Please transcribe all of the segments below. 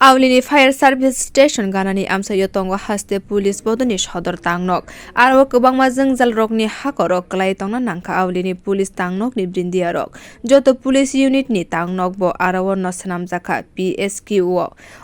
Awlini fire service station ganani amsayo tongo haste police bodoni sodor tangnog aro kwbangma jongjal rokni hakorok klai tongna nangka awlini police tangnog ni birindiya rok joto police unit ni tangnog bo aro no swnamjaka PSQ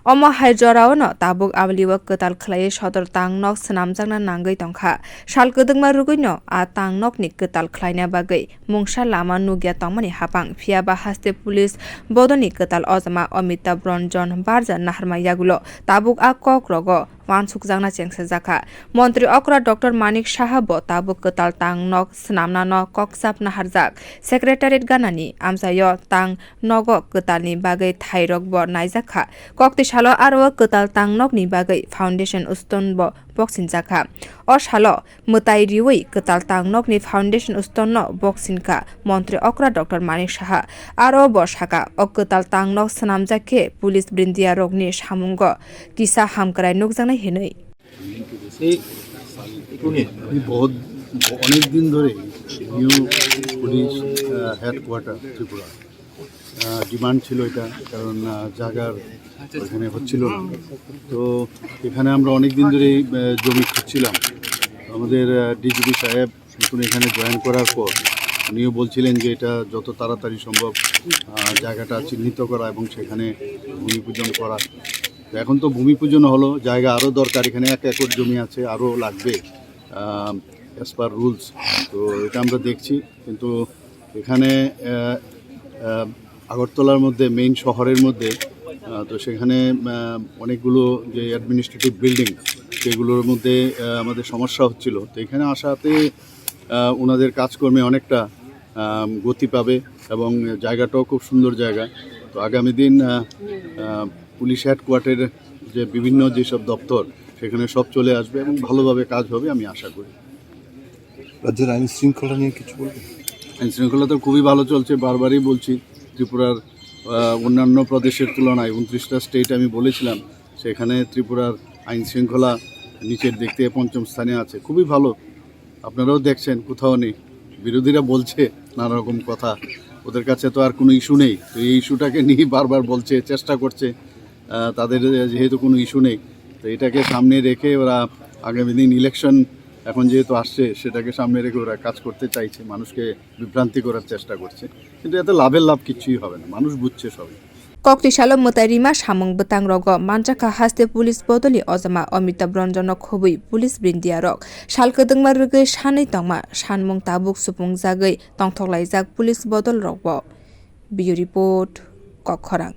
omo haijorao no tabuk awliwo kwtal khlai sodor tangnog swnamjakna nangoi tongkha salkudungma rugui no a tangnog ni kwtal khlaina bagui mungsa lama nugya tongmani hapang phiaba haste police bodoni kwtal ojama Amitab Ranjan barja naharma yagulo tabuk a kokrogo wansuk jangna chengsajaka montri okra Dr. Manik saha bo tabuk kwtal tangnog snamna no koksap naharjak secretariat ganani amsayo tang nogo kwtalni bagui thairok bo naijakha Kokti salo aro kwtal tangnog ni bagui foundation uston bo boksinjaka o salo mutai riwi kwtal tangnog ni foundation uston no boksinka montri okra Dr. Manik saha aro bo saka o kwtal tangnog snamjake police birindiya rokni samungo kisa hamkrai nukjana হেনই बहुत অনেক দিন ধরে new police headquarter Tripura demand ছিল এটা কারণ জায়গার ওখানে হচ্ছিল না তো এখানে আমরা অনেক দিন ধরে জমি খুঁজছিলাম আমাদের ডিজিপি সাহেব নতুন এখানে জয়েন করার পর উনিও বলছিলেন যে এটা যত তাড়াতাড়ি সম্ভব জায়গাটা চিহ্নিত করা এবং সেখানে ভূমি পূজন করা এখন তো ভূমি পূজন হলো জায়গা আরও দরকার এখানে 1 একর জমি আছে আরও লাগবে অ্যাজ পার রুলস তো এটা আমরা দেখছি কিন্তু এখানে আগরতলার মধ্যে মেইন শহরের মধ্যে তো সেখানে অনেকগুলো যে অ্যাডমিনিস্ট্রেটিভ বিল্ডিং সেগুলোর মধ্যে আমাদের সমস্যা হচ্ছিল তো এখানে আসাতে ওনাদের কাজকর্মে অনেকটা গতি পাবে এবং জায়গাটাও খুব সুন্দর জায়গা তো আগামী দিন পুলিশ হেডকোয়ার্টারের যে বিভিন্ন যেসব দপ্তর সেখানে সব চলে আসবে এবং ভালোভাবে কাজ হবে আমি আশা করি রাজ্যের আইন শৃঙ্খলা নিয়ে কিছু বলবেন আইন শৃঙ্খলা তো খুবই ভালো চলছে বারবারই বলছি ত্রিপুরার অন্যান্য প্রদেশের তুলনায় 29টা স্টেট আমি বলেছিলাম সেখানে ত্রিপুরার আইন শৃঙ্খলা নিচের দিক থেকে 5ম স্থানে আছে খুবই ভালো আপনারাও দেখছেন কোথাও নেই বিরোধীরা বলছে নানা রকম কথা ওদের কাছে তো আর কোনো ইস্যু নেই তো এই ইস্যুটাকে নিয়ে বারবার বলছে চেষ্টা করছে তাদের যেহেতু কোনো ইস্যু নেই তো এটাকে সামনে রেখে ওরা আগামী দিন ইলেকশন এখন যেহেতু আসছে সেটাকে সামনে রেখে ওরা কাজ করতে চাইছে মানুষকে বিভ্রান্তি করার চেষ্টা করছে কিন্তু এতে লাভের লাভ কিছুই হবে না মানুষ বুঝছে সবই Kokti salo mutai rima samung betang rogo manjaka haste police bodoli ojama Amitab Ranjan khobui police birindiya rok salkudungma rugui sanai tongma sanmung tabuk supung jagui tongthoklaijak police bodol rok bo Bureau report Kokkhorang